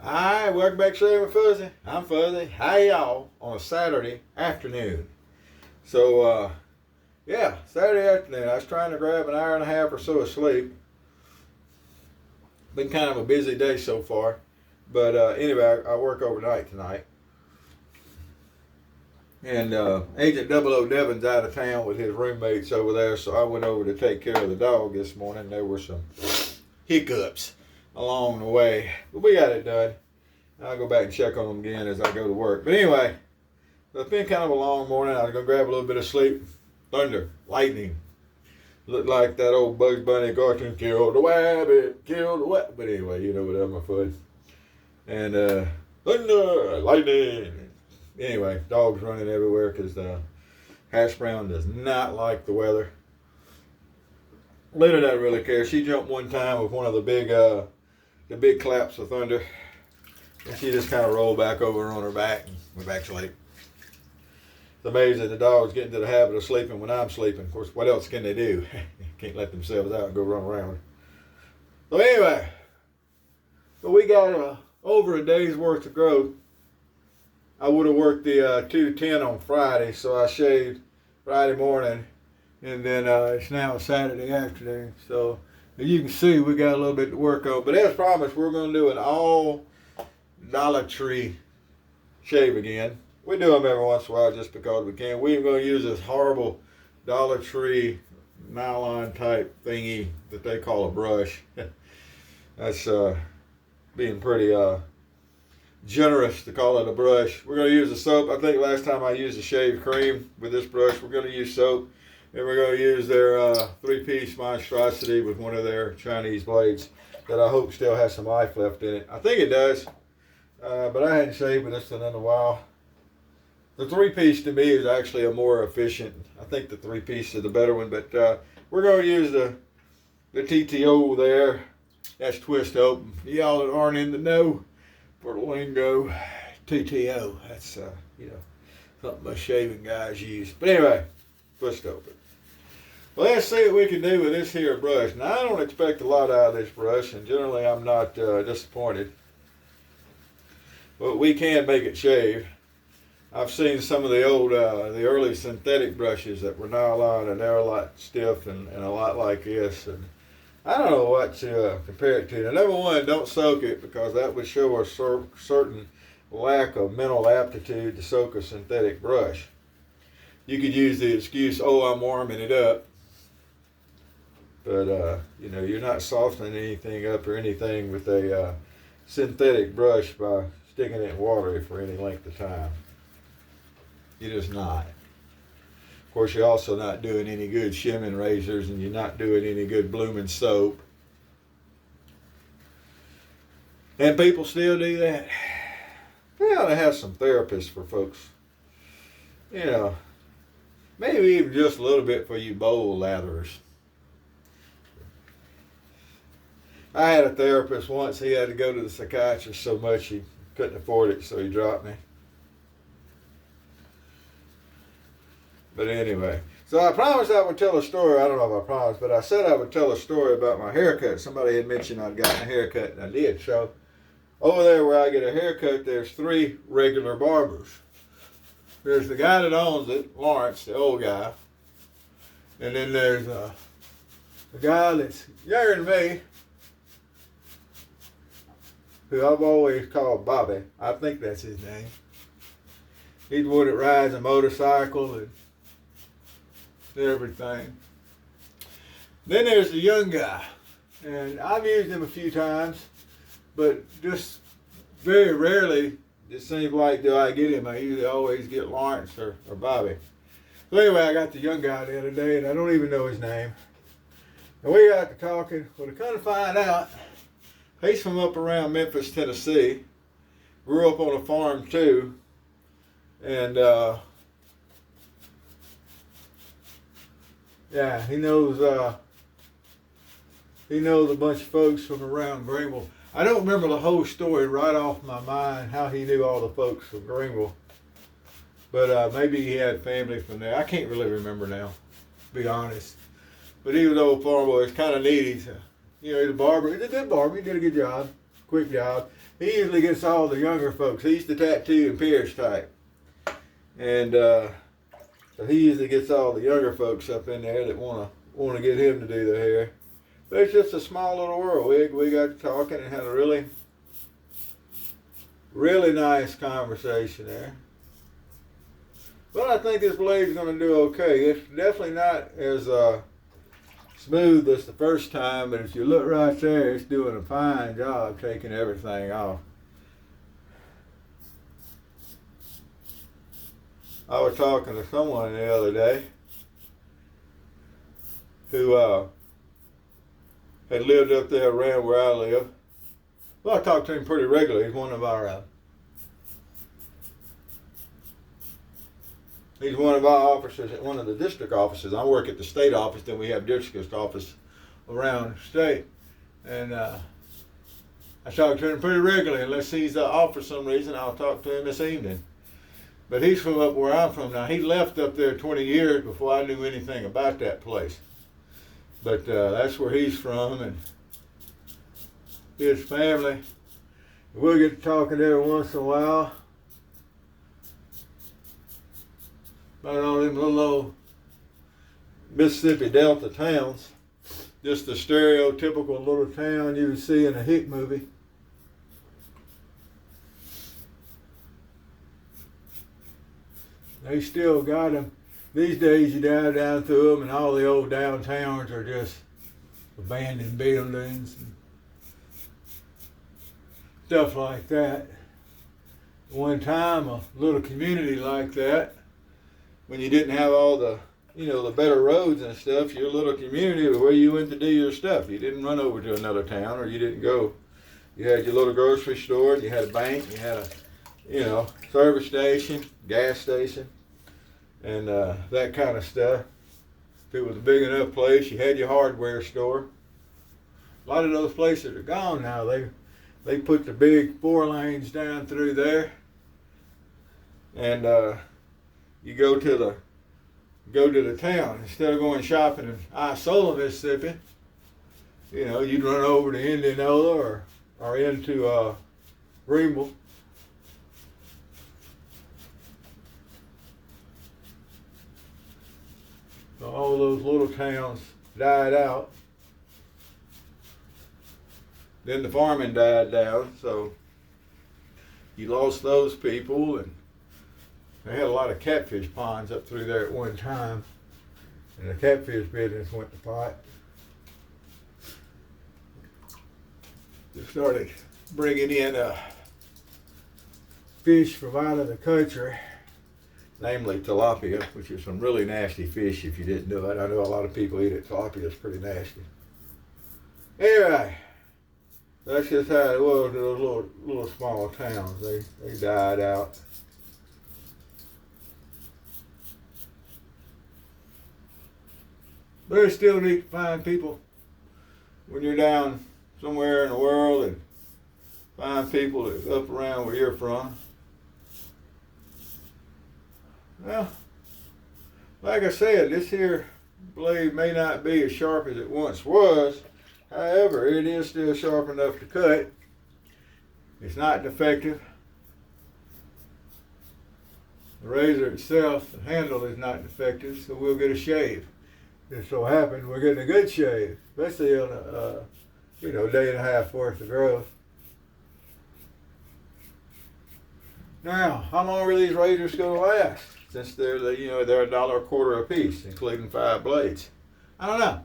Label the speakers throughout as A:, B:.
A: Alright, welcome back to Shaving with Fuzzy. I'm Fuzzy. Hey y'all on a Saturday afternoon. So, yeah, Saturday afternoon. I was trying to grab an hour and a half or so of sleep. Been kind of a busy day so far. But anyway, I work overnight tonight. And Agent 00 Devin's out of town with his roommates over there, so I went over to take care of the dog this morning. There were some hiccups along the way, but we got it done. I'll go back and check on them again as I go to work. But anyway, it's been kind of a long morning. I was going to grab a little bit of sleep. Thunder, lightning. Looked like that old Bugs Bunny cartoon, kill the rabbit, kill the rabbit. But anyway, you know what I'm afoot. And thunder, lightning. Anyway, dogs running everywhere because Hash Brown does not like the weather. Lena doesn't really care. She jumped one time with one of the big claps of thunder, and she just kind of rolled back over on her back and went back to sleep. It's amazing the dogs get into the habit of sleeping when I'm sleeping. Of course, what else can they do? Can't let themselves out and go run around. So anyway, we got over a day's worth of growth. I would have worked the 2 to 10 on Friday, so I shaved Friday morning. And then it's now Saturday afternoon. So as you can see, we got a little bit to work on. But as promised, we're going to do an all Dollar Tree shave again. We do them every once in a while just because we can. We're going to use this horrible Dollar Tree nylon type thingy that they call a brush. That's being pretty generous to call it a brush. We're going to use the soap. I think last time I used a shave cream with this brush. We're going to use soap. And we're going to use their 3-piece monstrosity with one of their Chinese blades that I hope still has some life left in it. I think it does, but I hadn't shaved with this in a while. The 3-piece to me is actually a more efficient. I think the 3-piece is the better one, but we're going to use the TTO there. That's twist open. Y'all that aren't in the know for the lingo, TTO. That's something us shaving guys use. But anyway, twist open. Well, let's see what we can do with this here brush. Now, I don't expect a lot out of this brush, and generally I'm not disappointed. But we can make it shave. I've seen some of the old, the early synthetic brushes that were nylon, and they're a lot stiff and a lot like this. And I don't know what to compare it to. Now, number one, don't soak it because that would show a certain lack of mental aptitude to soak a synthetic brush. You could use the excuse, oh, I'm warming it up. But, you're not softening anything up or anything with a synthetic brush by sticking it in water for any length of time. You're just not. Of course, you're also not doing any good shimming razors, and you're not doing any good blooming soap. And people still do that. We ought to have some therapists for folks. Maybe even just a little bit for you bowl latherers. I had a therapist once. He had to go to the psychiatrist so much he couldn't afford it, so he dropped me. But anyway, so I promised I would tell a story. I don't know if I promised, but I said I would tell a story about my haircut. Somebody had mentioned I'd gotten a haircut, and I did. So over there where I get a haircut, there's 3 regular barbers. There's the guy that owns it, Lawrence, the old guy. And then there's a guy that's younger than me, who I've always called Bobby. I think that's his name. He's the one that rides a motorcycle and everything. Then there's the young guy. And I've used him a few times, but just very rarely it seems like do I get him. I usually always get Lawrence or Bobby. So anyway, I got the young guy the other day, and I don't even know his name. And we got to talking. Well, to kind of find out, he's from up around Memphis, Tennessee. Grew up on a farm too. And he knows a bunch of folks from around Greenville. I don't remember the whole story right off my mind, how he knew all the folks from Greenville. But maybe he had family from there. I can't really remember now, to be honest. But he was an old farm boy. It's kind of neat. He's a barber. He's a good barber. He did a good job. Of quick job. He usually gets all the younger folks. He's the tattoo and pierce type. And so he usually gets all the younger folks up in there that wanna get him to do their hair. But it's just a small little world. We got talking and had a really, really nice conversation there. But I think this blade's gonna do okay. It's definitely not as smooth as the first time, but if you look right there, it's doing a fine job taking everything off. I was talking to someone the other day who had lived up there around where I live. Well, I talk to him pretty regularly. He's one of our officers at one of the district offices. I work at the state office, then we have district office around the state. And I talk to him pretty regularly. Unless he's off for some reason, I'll talk to him this evening. But he's from up where I'm from now. He left up there 20 years before I knew anything about that place. But that's where he's from, and his family. We'll get to talking every once in a while about all them little old Mississippi Delta towns. Just a stereotypical little town you would see in a hit movie. They still got them. These days you drive down through them and all the old downtowns are just abandoned buildings and stuff like that. One time, a little community like that, when you didn't have all the, the better roads and stuff, your little community was where you went to do your stuff. You didn't run over to another town, or you didn't go. You had your little grocery store, you had a bank, you had a, service station, gas station, and that kind of stuff. If it was a big enough place, you had your hardware store. A lot of those places are gone now. They put the big 4 lanes down through there, and you go to the town instead of going shopping in Isola, Mississippi. You'd run over to Indianola or into Greenville. So all those little towns died out. Then the farming died down, so you lost those people, and they had a lot of catfish ponds up through there at one time, and the catfish business went to pot. They started bringing in fish from out of the country, namely tilapia, which is some really nasty fish if you didn't know it. I know a lot of people eat it. Tilapia is pretty nasty. Anyway, that's just how it was in those little small towns. They died out. But it's still neat to find people when you're down somewhere in the world and find people that's up around where you're from. Well, like I said, this here blade may not be as sharp as it once was. However, it is still sharp enough to cut. It's not defective. The razor itself, the handle is not defective, so we'll get a shave. It so happens we're getting a good shave, especially on a day and a half worth of growth. Now, how long are these razors going to last? Since they're $1.25 a piece, including 5 blades. I don't know.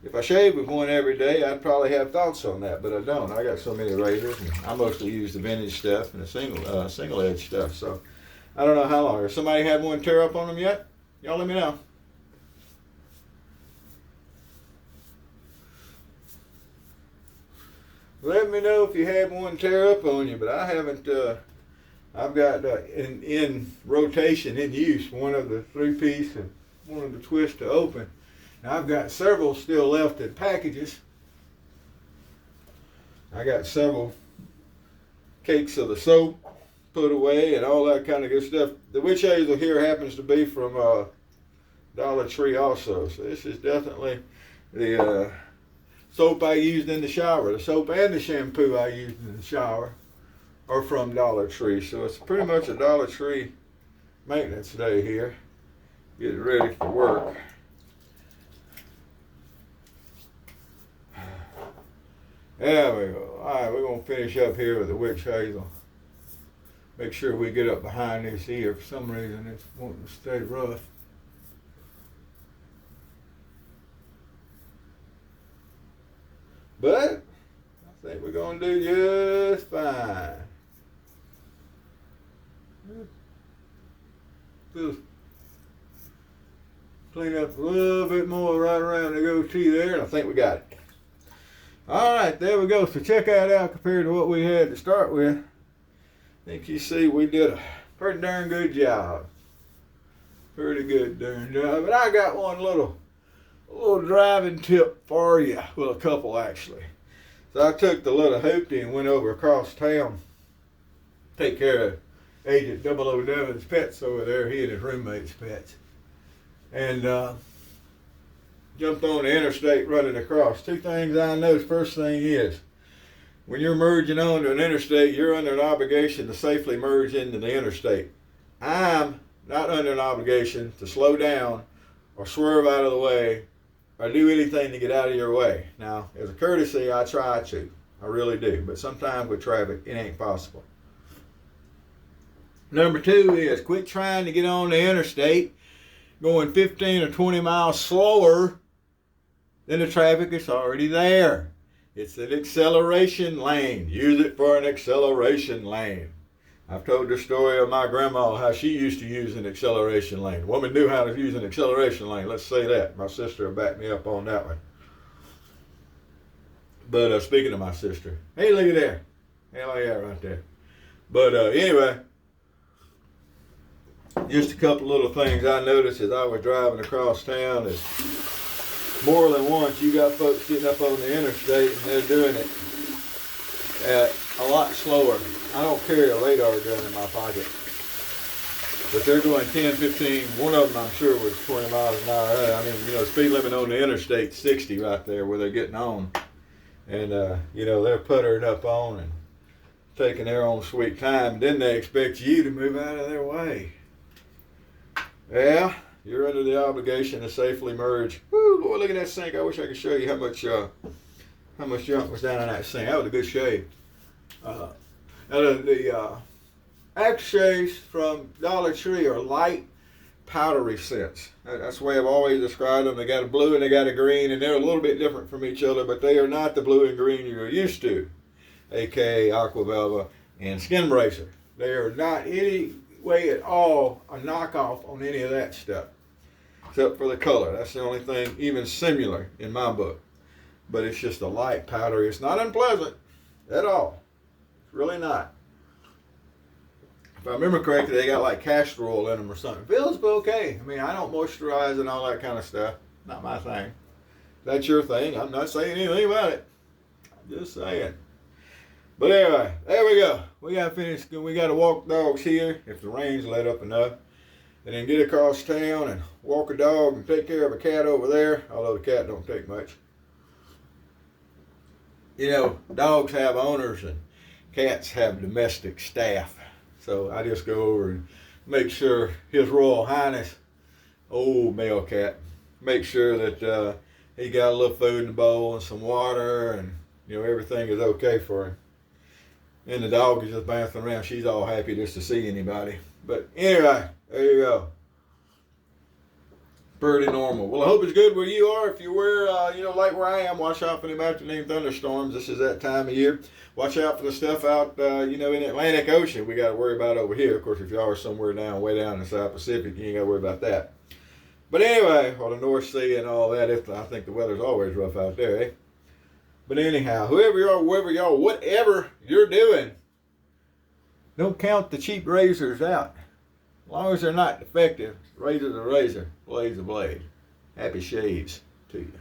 A: If I shaved with one every day, I'd probably have thoughts on that, but I don't. I got so many razors, and I mostly use the vintage stuff and the single edge stuff. So I don't know how long. Has somebody had one tear up on them yet? Y'all let me know. Let me know if you had one tear up on you, but I haven't. I've got in rotation, in use, one of the 3-piece and one of the twist to open. Now I've got several still left in packages. I got several cakes of the soap put away and all that kind of good stuff. The witch hazel here happens to be from Dollar Tree also. So this is definitely the soap I used in the shower. The soap and the shampoo I used in the shower are from Dollar Tree. So it's pretty much a Dollar Tree maintenance day here. Get ready for work. There we go. Alright, we're going to finish up here with the witch hazel. Make sure we get up behind this ear. For some reason it's wanting to stay rough. But I think we're going to do just fine. Just clean up a little bit more right around the goatee there, and I think we got it. Alright, there we go. So check that out compared to what we had to start with. I think you see we did a pretty darn good job. Pretty good darn job. But I got one little driving tip for you. Well, a couple actually. So I took the little hoopty and went over across town. Take care of Agent 007's pets over there. He and his roommate's pets. And jumped on the interstate running across. Two things I noticed. First thing is, when you're merging onto an interstate, you're under an obligation to safely merge into the interstate. I'm not under an obligation to slow down or swerve out of the way or do anything to get out of your way. Now, as a courtesy, I try to. I really do. But sometimes with traffic, it ain't possible. Number two is quit trying to get on the interstate going 15 or 20 miles slower than the traffic that's already there. It's an acceleration lane. Use it for an acceleration lane. I've told the story of my grandma, how she used to use an acceleration lane. The woman knew how to use an acceleration lane. Let's say that. My sister will back me up on that one. But speaking of my sister, hey, look at there. Hell yeah, right there. But anyway, just a couple little things I noticed as I was driving across town is more than once you got folks getting up on the interstate and they're doing it a lot slower. I don't carry a radar gun in my pocket, but they're going 10, 15. One of them I'm sure was 20 miles an hour. I mean, you know, speed limit on the interstate 60 right there where they're getting on. And, you know, they're puttering up on and taking their own sweet time. Then they expect you to move out of their way. Yeah, you're under the obligation to safely merge. Woo, boy, look at that sink. I wish I could show you how much junk was down in that sink. That was a good shave. The aftershaves from Dollar Tree are light, powdery scents. That's the way I've always described them. They got a blue and they got a green, and they're a little bit different from each other, but they are not the blue and green you're used to, aka Aqua Velva and Skin Bracer. They are not any way at all a knockoff on any of that stuff, except for the color. That's the only thing even similar in my book. But it's just a light powdery. It's not unpleasant at all. It's really not. If I remember correctly, they got like castor oil in them or something. Feels okay. I mean, I don't moisturize and all that kind of stuff. Not my thing. That's your thing. I'm not saying anything about it. I'm just saying. But anyway, there we go. We got to finish. We got to walk dogs here if the rain's let up enough. And then get across town and walk a dog and take care of a cat over there. Although the cat don't take much. You know, dogs have owners and cats have domestic staff. So I just go over and make sure His Royal Highness, old male cat, make sure that he got a little food in the bowl and some water and, you know, everything is okay for him. And the dog is just bouncing around. She's all happy just to see anybody. But anyway, there you go. Pretty normal. Well, I hope it's good where you are. If you were, you know, like where I am, watch out for them afternoon thunderstorms. This is that time of year. Watch out for the stuff out, you know, in the Atlantic Ocean. We got to worry about over here. Of course, if you are somewhere way down in the South Pacific, you ain't got to worry about that. But anyway, or the North Sea and all that, I think the weather's always rough out there, eh? But anyhow, whoever you are, wherever you are, whatever you're doing, don't count the cheap razors out. As long as they're not defective, razor's a razor, blade's a blade. Happy shaves to you.